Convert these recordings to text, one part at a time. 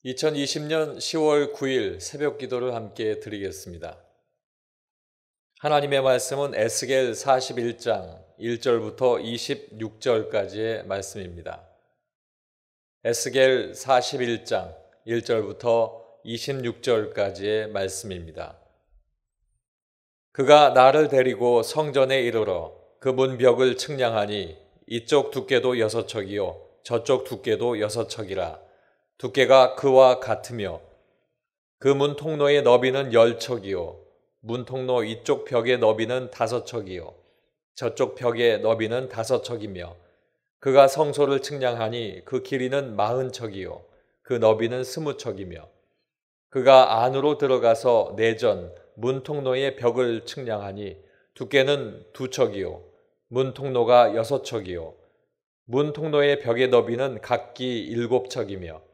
2020년 10월 9일 새벽 기도를 함께 드리겠습니다. 하나님의 말씀은 에스겔 41장 1절부터 26절까지의 말씀입니다. 에스겔 41장 1절부터 26절까지의 말씀입니다. 그가 나를 데리고 성전에 이르러 그 문벽을 측량하니 이쪽 두께도 6척이요 저쪽 두께도 6척이라. 두께가 그와 같으며 그 문 통로의 너비는 10척이요 문 통로 이쪽 벽의 너비는 5척이요 저쪽 벽의 너비는 5척이며 그가 성소를 측량하니 그 길이는 40척이요 그 너비는 20척이며 그가 안으로 들어가서 내전 문 통로의 벽을 측량하니 두께는 2척이요 문 통로가 6척이요 문 통로의 벽의 너비는 각기 7척이며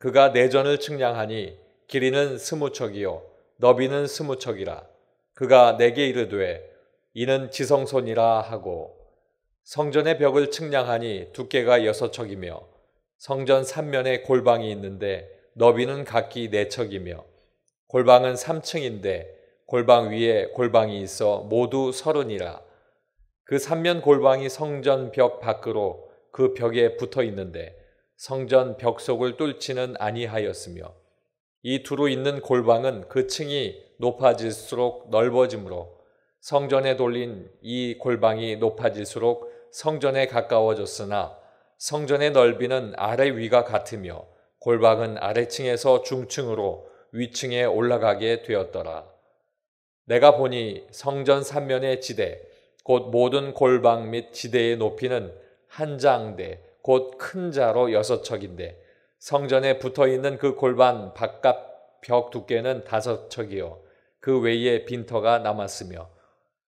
그가 내전을 측량하니 길이는 20척이요 너비는 20척이라. 그가 내게 이르되 이는 지성소니라 하고 성전의 벽을 측량하니 두께가 6척이며 성전 3면에 골방이 있는데 너비는 각기 4척이며 골방은 3층인데 골방 위에 골방이 있어 모두 30이라. 그 3면 골방이 성전 벽 밖으로 그 벽에 붙어 있는데 성전 벽 속을 뚫지는 아니하였으며 이 두루 있는 골방은 그 층이 높아질수록 넓어지므로 성전에 돌린 이 골방이 높아질수록 성전에 가까워졌으나 성전의 넓이는 아래 위가 같으며 골방은 아래층에서 중층으로 위층에 올라가게 되었더라. 내가 보니 성전 3면의 지대 곧 모든 골방 및 지대의 높이는 한 장대 곧 큰 자로 6척인데 성전에 붙어있는 그 골반 바깥 벽 두께는 5척이요 그 외에 빈터가 남았으며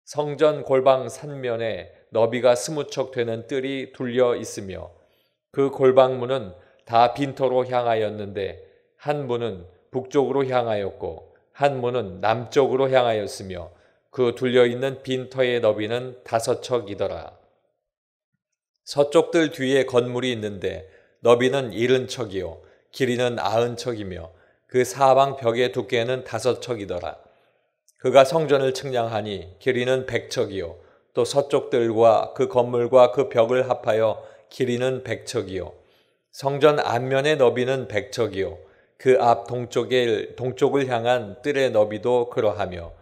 성전 골방 3면에 너비가 20척 되는 뜰이 둘려 있으며 그 골방문은 다 빈터로 향하였는데 한 문은 북쪽으로 향하였고 한 문은 남쪽으로 향하였으며 그 둘려있는 빈터의 너비는 5척이더라. 서쪽 뜰 뒤에 건물이 있는데 너비는 70척이요 길이는 90척이며 그 사방 벽의 두께는 5척이더라. 그가 성전을 측량하니 길이는 100척이요 또 서쪽 뜰과 그 건물과 그 벽을 합하여 길이는 100척이요 성전 앞면의 너비는 100척이요 그 앞 동쪽을 향한 뜰의 너비도 그러하며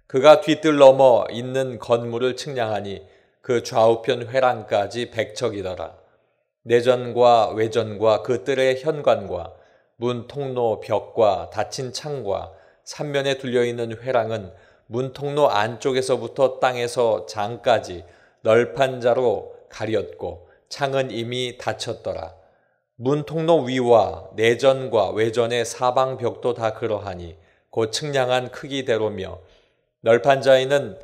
그가 뒤뜰 넘어 있는 건물을 측량하니 그 좌우편 회랑까지 100척이더라. 내전과 외전과 그 뜰의 현관과 문 통로 벽과 닫힌 창과 3면에 둘려있는 회랑은 문 통로 안쪽에서부터 땅에서 장까지 널판자로 가렸고 창은 이미 닫혔더라. 문 통로 위와 내전과 외전의 사방 벽도 다 그러하니 곧 측량한 크기대로며 널판자에는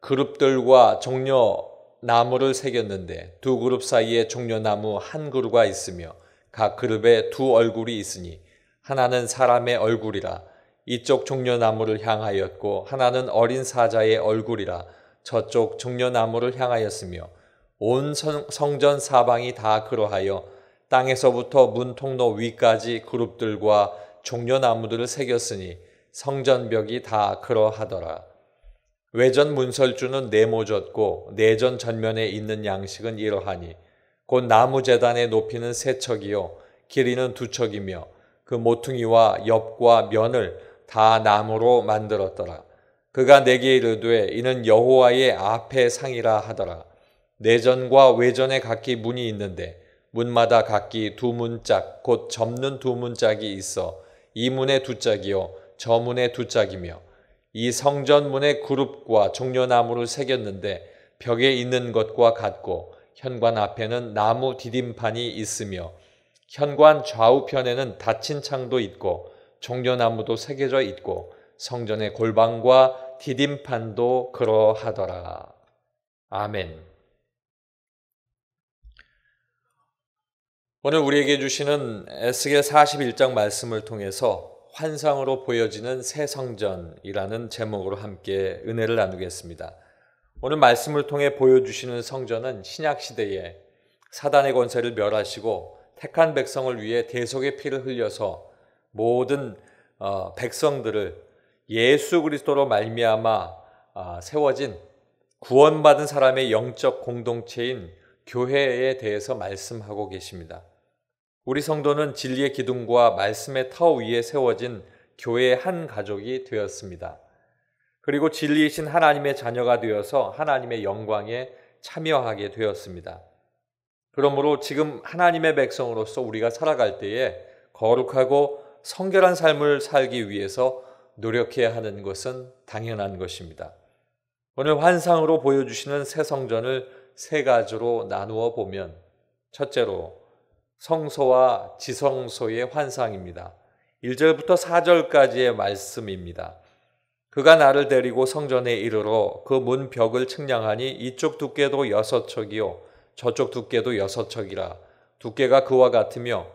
그룹들과 종려 나무를 새겼는데 두 그룹 사이에 종려나무 한 그루가 있으며 각 그룹에 두 얼굴이 있으니 하나는 사람의 얼굴이라 이쪽 종려나무를 향하였고 하나는 어린 사자의 얼굴이라 저쪽 종려나무를 향하였으며 온 성전 사방이 다 그러하여 땅에서부터 문 통로 위까지 그룹들과 종려나무들을 새겼으니 성전벽이 다 그러하더라. 외전 문설주는 네모졌고 내전 전면에 있는 양식은 이러하니 곧 나무 제단의 높이는 3척이요 길이는 2척이며 그 모퉁이와 옆과 면을 다 나무로 만들었더라. 그가 내게 이르되 이는 여호와의 앞의 상이라 하더라. 내전과 외전에 각기 문이 있는데 문마다 각기 2문짝 곧 접는 2문짝이 있어 이 문에 2짝이요 저 문에 2짝이며 이 성전문의 그룹과 종려나무를 새겼는데 벽에 있는 것과 같고 현관 앞에는 나무 디딤판이 있으며 현관 좌우편에는 닫힌 창도 있고 종려나무도 새겨져 있고 성전의 골방과 디딤판도 그러하더라. 아멘. 오늘 우리에게 주시는 에스겔 41장 말씀을 통해서 환상으로 보여지는 새 성전이라는 제목으로 함께 은혜를 나누겠습니다. 오늘 말씀을 통해 보여주시는 성전은 신약시대에 사단의 권세를 멸하시고 택한 백성을 위해 대속의 피를 흘려서 모든 백성들을 예수 그리스도로 말미암아 세워진 구원받은 사람의 영적 공동체인 교회에 대해서 말씀하고 계십니다. 우리 성도는 진리의 기둥과 말씀의 터 위에 세워진 교회의 한 가족이 되었습니다. 그리고 진리이신 하나님의 자녀가 되어서 하나님의 영광에 참여하게 되었습니다. 그러므로 지금 하나님의 백성으로서 우리가 살아갈 때에 거룩하고 성결한 삶을 살기 위해서 노력해야 하는 것은 당연한 것입니다. 오늘 환상으로 보여주시는 새 성전을 세 가지로 나누어 보면, 첫째로 성소와 지성소의 환상입니다. 1절부터 4절까지의 말씀입니다. 그가 나를 데리고 성전에 이르러 그 문 벽을 측량하니 이쪽 두께도 6척이요 저쪽 두께도 6척이라. 두께가 그와 같으며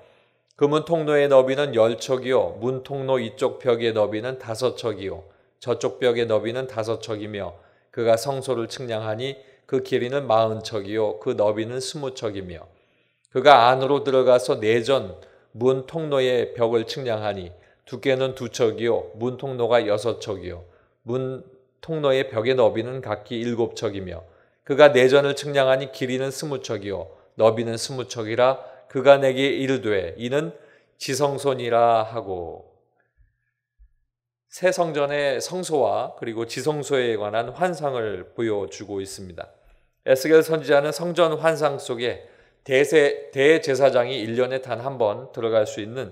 그 문 통로의 너비는 10척이요 문 통로 이쪽 벽의 너비는 5척이요 저쪽 벽의 너비는 5척이며 그가 성소를 측량하니 그 길이는 40척이요 그 너비는 20척이며 그가 안으로 들어가서 내전 문 통로의 벽을 측량하니 두께는 2척이요 문 통로가 6척이요 문 통로의 벽의 너비는 각기 7척이며 그가 내전을 측량하니 길이는 20척이요 너비는 20척이라. 그가 내게 이르되 이는 지성소니라 하고, 새 성전의 성소와 그리고 지성소에 관한 환상을 보여주고 있습니다. 에스겔 선지자는 성전 환상 속에 대제사장이 1년에 단 한 번 들어갈 수 있는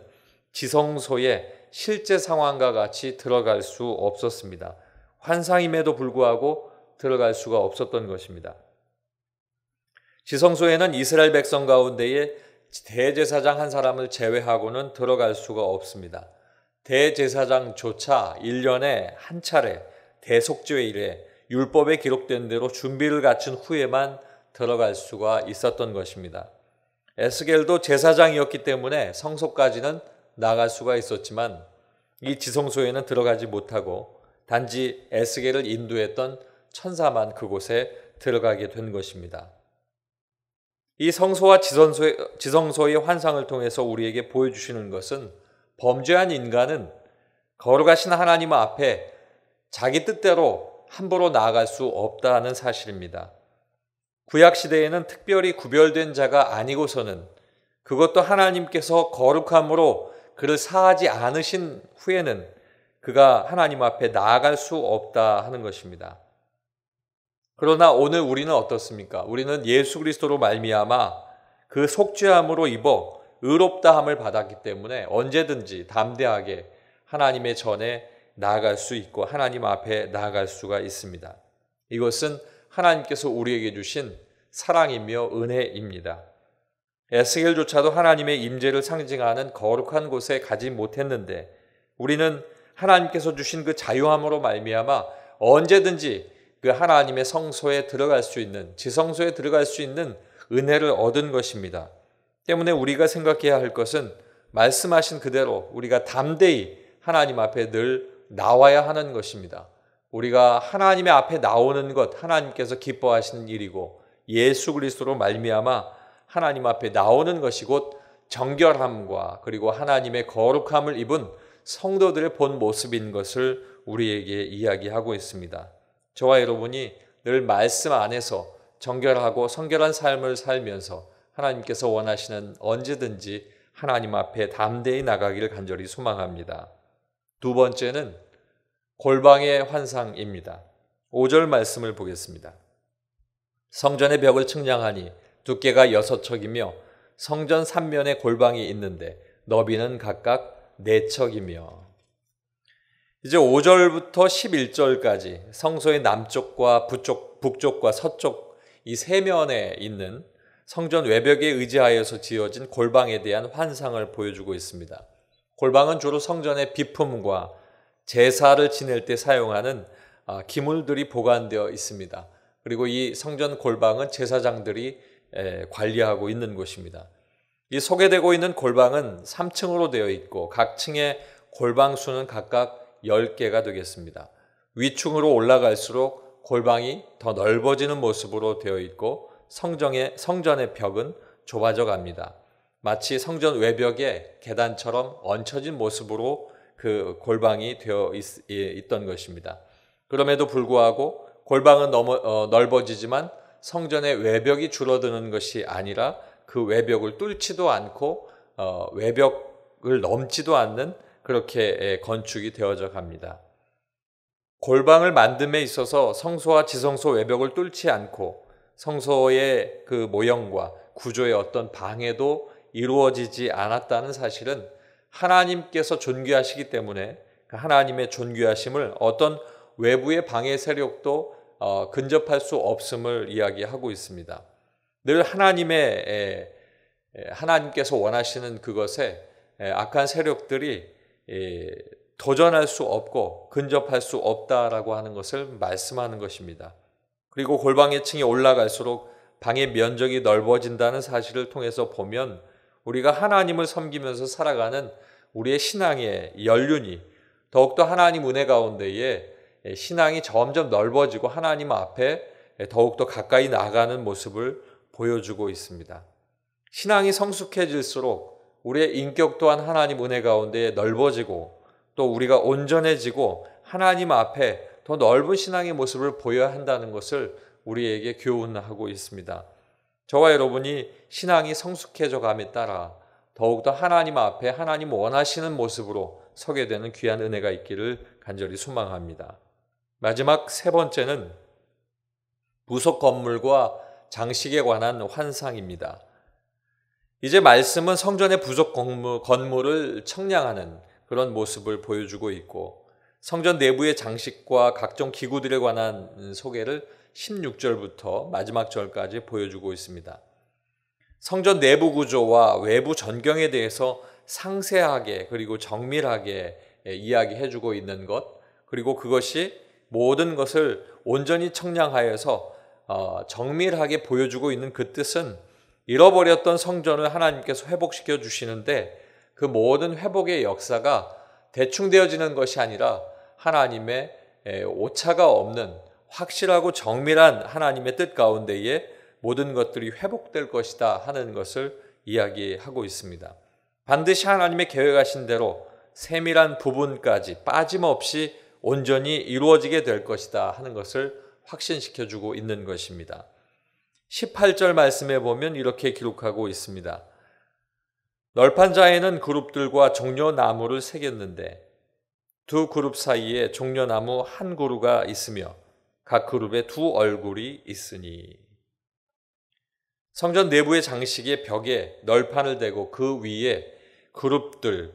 지성소에 실제 상황과 같이 들어갈 수 없었습니다. 환상임에도 불구하고 들어갈 수가 없었던 것입니다. 지성소에는 이스라엘 백성 가운데에 대제사장 한 사람을 제외하고는 들어갈 수가 없습니다. 대제사장조차 1년에 한 차례 대속죄일에 율법에 기록된 대로 준비를 갖춘 후에만 들어갈 수가 있었던 것입니다. 에스겔도 제사장이었기 때문에 성소까지는 나갈 수가 있었지만 이 지성소에는 들어가지 못하고 단지 에스겔을 인도했던 천사만 그곳에 들어가게 된 것입니다. 이 성소와 지성소의 환상을 통해서 우리에게 보여주시는 것은 범죄한 인간은 거룩하신 하나님 앞에 자기 뜻대로 함부로 나아갈 수 없다는 사실입니다. 구약시대에는 특별히 구별된 자가 아니고서는, 그것도 하나님께서 거룩함으로 그를 사하지 않으신 후에는 그가 하나님 앞에 나아갈 수 없다 하는 것입니다. 그러나 오늘 우리는 어떻습니까? 우리는 예수 그리스도로 말미암아 그 속죄함으로 입어 의롭다함을 받았기 때문에 언제든지 담대하게 하나님의 전에 나아갈 수 있고 하나님 앞에 나아갈 수가 있습니다. 이것은 하나님께서 우리에게 주신 사랑이며 은혜입니다. 에스겔조차도 하나님의 임재를 상징하는 거룩한 곳에 가지 못했는데 우리는 하나님께서 주신 그 자유함으로 말미암아 언제든지 그 하나님의 성소에 들어갈 수 있는, 지성소에 들어갈 수 있는 은혜를 얻은 것입니다. 때문에 우리가 생각해야 할 것은 말씀하신 그대로 우리가 담대히 하나님 앞에 늘 나와야 하는 것입니다. 우리가 하나님의 앞에 나오는 것, 하나님께서 기뻐하시는 일이고 예수 그리스도로 말미암아 하나님 앞에 나오는 것이 곧 정결함과 그리고 하나님의 거룩함을 입은 성도들의 본 모습인 것을 우리에게 이야기하고 있습니다. 저와 여러분이 늘 말씀 안에서 정결하고 성결한 삶을 살면서 하나님께서 원하시는 언제든지 하나님 앞에 담대히 나가기를 간절히 소망합니다. 두 번째는 골방의 환상입니다. 5절 말씀을 보겠습니다. 성전의 벽을 측량하니 두께가 6척이며 성전 3면에 골방이 있는데 너비는 각각 4척이며. 이제 5절부터 11절까지 성소의 남쪽과 북쪽과 서쪽 이 세 면에 있는 성전 외벽에 의지하여서 지어진 골방에 대한 환상을 보여주고 있습니다. 골방은 주로 성전의 비품과 제사를 지낼 때 사용하는 기물들이 보관되어 있습니다. 그리고 이 성전 골방은 제사장들이 관리하고 있는 곳입니다. 이 소개되고 있는 골방은 3층으로 되어 있고 각 층의 골방 수는 각각 10개가 되겠습니다. 위층으로 올라갈수록 골방이 더 넓어지는 모습으로 되어 있고 성전의 벽은 좁아져 갑니다. 마치 성전 외벽에 계단처럼 얹혀진 모습으로 그 골방이 되어 있던 것입니다. 그럼에도 불구하고 골방은 너무 넓어지지만 성전의 외벽이 줄어드는 것이 아니라 그 외벽을 뚫지도 않고 외벽을 넘지도 않는 그렇게 건축이 되어져 갑니다. 골방을 만듦에 있어서 성소와 지성소 외벽을 뚫지 않고 성소의 그 모형과 구조의 어떤 방해도 이루어지지 않았다는 사실은 하나님께서 존귀하시기 때문에 하나님의 존귀하심을 어떤 외부의 방해 세력도 근접할 수 없음을 이야기하고 있습니다. 늘 하나님께서 원하시는 그것에 악한 세력들이 도전할 수 없고 근접할 수 없다라고 하는 것을 말씀하는 것입니다. 그리고 골방의 층이 올라갈수록 방의 면적이 넓어진다는 사실을 통해서 보면 우리가 하나님을 섬기면서 살아가는 우리의 신앙의 연륜이 더욱더 하나님 은혜 가운데에 신앙이 점점 넓어지고 하나님 앞에 더욱더 가까이 나가는 모습을 보여주고 있습니다. 신앙이 성숙해질수록 우리의 인격 또한 하나님 은혜 가운데 넓어지고 또 우리가 온전해지고 하나님 앞에 더 넓은 신앙의 모습을 보여야 한다는 것을 우리에게 교훈하고 있습니다. 저와 여러분이 신앙이 성숙해져 감에 따라 더욱더 하나님 앞에 하나님 원하시는 모습으로 서게 되는 귀한 은혜가 있기를 간절히 소망합니다. 마지막 세 번째는 부속 건물과 장식에 관한 환상입니다. 이제 말씀은 성전의 부속 건물을 청량하는 그런 모습을 보여주고 있고 성전 내부의 장식과 각종 기구들에 관한 소개를 16절부터 마지막 절까지 보여주고 있습니다. 성전 내부 구조와 외부 전경에 대해서 상세하게 그리고 정밀하게 이야기해주고 있는 것, 그리고 그것이 모든 것을 온전히 청량하여서 정밀하게 보여주고 있는 그 뜻은 잃어버렸던 성전을 하나님께서 회복시켜 주시는데 그 모든 회복의 역사가 대충 되어지는 것이 아니라 하나님의 오차가 없는 확실하고 정밀한 하나님의 뜻 가운데에 모든 것들이 회복될 것이다 하는 것을 이야기하고 있습니다. 반드시 하나님의 계획하신 대로 세밀한 부분까지 빠짐없이 온전히 이루어지게 될 것이다 하는 것을 확신시켜주고 있는 것입니다. 18절 말씀에 보면 이렇게 기록하고 있습니다. 널판자에는 그룹들과 종려나무를 새겼는데 두 그룹 사이에 종려나무 한 그루가 있으며 각 그룹에 두 얼굴이 있으니. 성전 내부의 장식의 벽에 널판을 대고 그 위에 그룹들,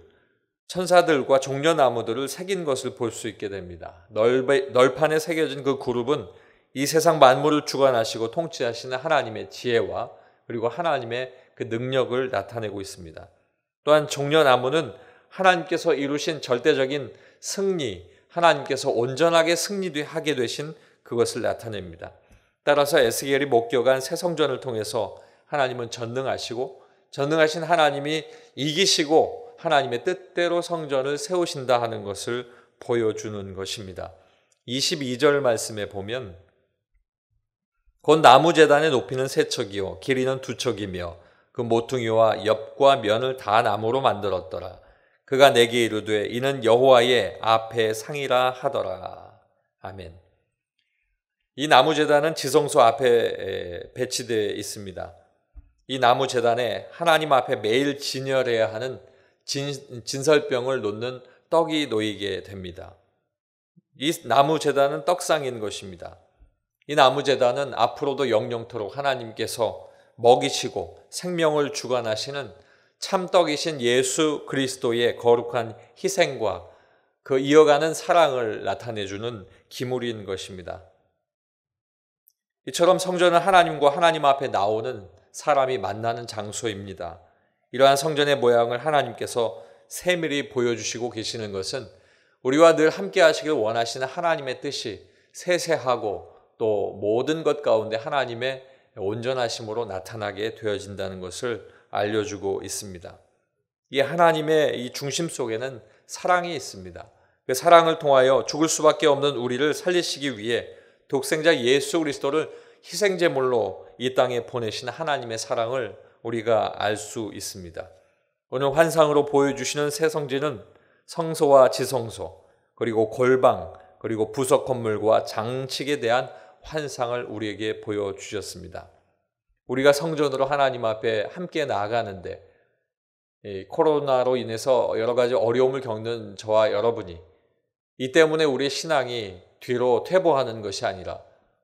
천사들과 종려나무들을 새긴 것을 볼 수 있게 됩니다. 널판에 새겨진 그 그룹은 이 세상 만물을 주관하시고 통치하시는 하나님의 지혜와 그리고 하나님의 그 능력을 나타내고 있습니다. 또한 종려나무는 하나님께서 이루신 절대적인 승리, 하나님께서 온전하게 승리하게 되신 그것을 나타냅니다. 따라서 에스겔이 목격한 새 성전을 통해서 하나님은 전능하시고 전능하신 하나님이 이기시고 하나님의 뜻대로 성전을 세우신다 하는 것을 보여주는 것입니다. 22절 말씀에 보면 곧 나무 제단의 높이는 세 척이요 길이는 두 척이며 그 모퉁이와 옆과 면을 다 나무로 만들었더라. 그가 내게 이르되 이는 여호와의 앞에 상이라 하더라. 아멘. 이 나무 제단은 지성소 앞에 배치되어 있습니다. 이 나무 제단에 하나님 앞에 매일 진열해야 하는 진설병을 놓는 떡이 놓이게 됩니다. 이 나무 제단은 떡상인 것입니다. 이 나무 제단은 앞으로도 영영토록 하나님께서 먹이시고 생명을 주관하시는 참떡이신 예수 그리스도의 거룩한 희생과 그 이어가는 사랑을 나타내주는 기물인 것입니다. 이처럼 성전은 하나님과 하나님 앞에 나오는 사람이 만나는 장소입니다. 이러한 성전의 모양을 하나님께서 세밀히 보여주시고 계시는 것은 우리와 늘 함께 하시길 원하시는 하나님의 뜻이 세세하고 또 모든 것 가운데 하나님의 온전하심으로 나타나게 되어진다는 것을 알려주고 있습니다. 이 하나님의 이 중심 속에는 사랑이 있습니다. 그 사랑을 통하여 죽을 수밖에 없는 우리를 살리시기 위해 독생자 예수 그리스도를 희생제물로 이 땅에 보내신 하나님의 사랑을 우리가 알 수 있습니다. 오늘 환상으로 보여주시는 새 성지는 성소와 지성소, 그리고 골방, 그리고 부속 건물과 장식에 대한 환상을 우리에게 보여주셨습니다. 우리가 성전으로 하나님 앞에 함께 나아가는데 코로나로 인해서 여러 가지 어려움을 겪는 저와 여러분이 이 때문에 우리의 신앙이 뒤로 퇴보하는 것이 아니라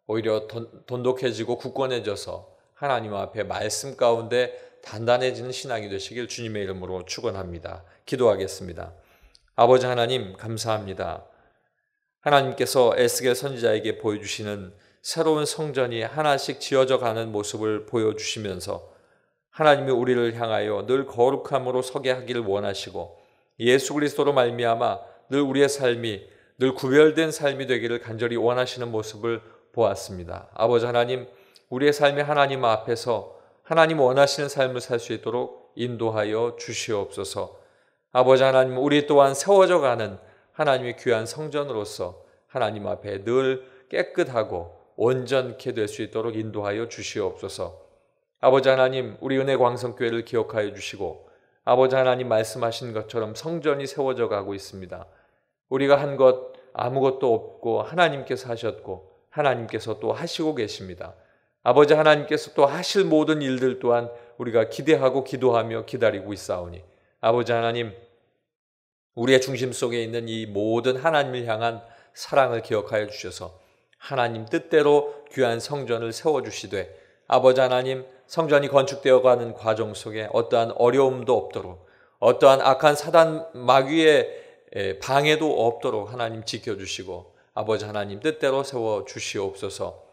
오히려 돈독해지고 굳건해져서 하나님 앞에 말씀 가운데 단단해지는 신앙이 되시길 주님의 이름으로 축원합니다. 기도하겠습니다. 아버지 하나님 감사합니다. 하나님께서 에스겔 선지자에게 보여주시는 새로운 성전이 하나씩 지어져 가는 모습을 보여주시면서 하나님이 우리를 향하여 늘 거룩함으로 서게 하기를 원하시고 예수 그리스도로 말미암아 늘 우리의 삶이 늘 구별된 삶이 되기를 간절히 원하시는 모습을 보았습니다. 아버지 하나님, 우리의 삶이 하나님 앞에서 하나님 원하시는 삶을 살 수 있도록 인도하여 주시옵소서. 아버지 하나님, 우리 또한 세워져 가는 하나님의 귀한 성전으로서 하나님 앞에 늘 깨끗하고 온전케 될 수 있도록 인도하여 주시옵소서. 아버지 하나님, 우리 은혜광성교회를 기억하여 주시고 아버지 하나님 말씀하신 것처럼 성전이 세워져 가고 있습니다. 우리가 한 것 아무것도 없고 하나님께서 하셨고 하나님께서 또 하시고 계십니다. 아버지 하나님께서 또 하실 모든 일들 또한 우리가 기대하고 기도하며 기다리고 있사오니 아버지 하나님, 우리의 중심 속에 있는 이 모든 하나님을 향한 사랑을 기억하여 주셔서 하나님 뜻대로 귀한 성전을 세워주시되 아버지 하나님, 성전이 건축되어 가는 과정 속에 어떠한 어려움도 없도록 어떠한 악한 사단 마귀의 방해도 없도록 하나님 지켜주시고 아버지 하나님 뜻대로 세워주시옵소서.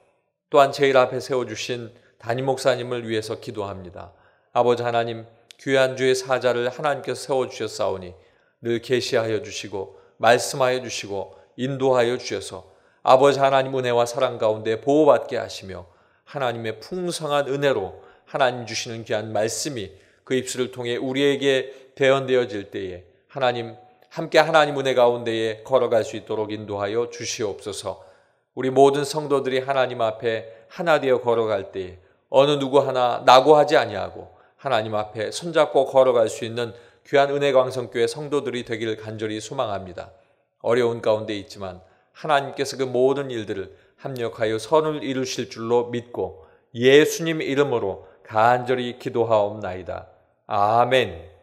또한 제일 앞에 세워주신 담임 목사님을 위해서 기도합니다. 아버지 하나님, 귀한 주의 사자를 하나님께서 세워주셨사오니 늘 계시하여 주시고 말씀하여 주시고 인도하여 주셔서 아버지 하나님 은혜와 사랑 가운데 보호받게 하시며 하나님의 풍성한 은혜로 하나님 주시는 귀한 말씀이 그 입술을 통해 우리에게 대언되어질 때에 하나님 함께 하나님 은혜 가운데에 걸어갈 수 있도록 인도하여 주시옵소서. 우리 모든 성도들이 하나님 앞에 하나 되어 걸어갈 때에 어느 누구 하나 낙오하지 아니하고 하나님 앞에 손잡고 걸어갈 수 있는 귀한 은혜광성교회 성도들이 되기를 간절히 소망합니다. 어려운 가운데 있지만 하나님께서 그 모든 일들을 합력하여 선을 이루실 줄로 믿고 예수님 이름으로 간절히 기도하옵나이다. 아멘.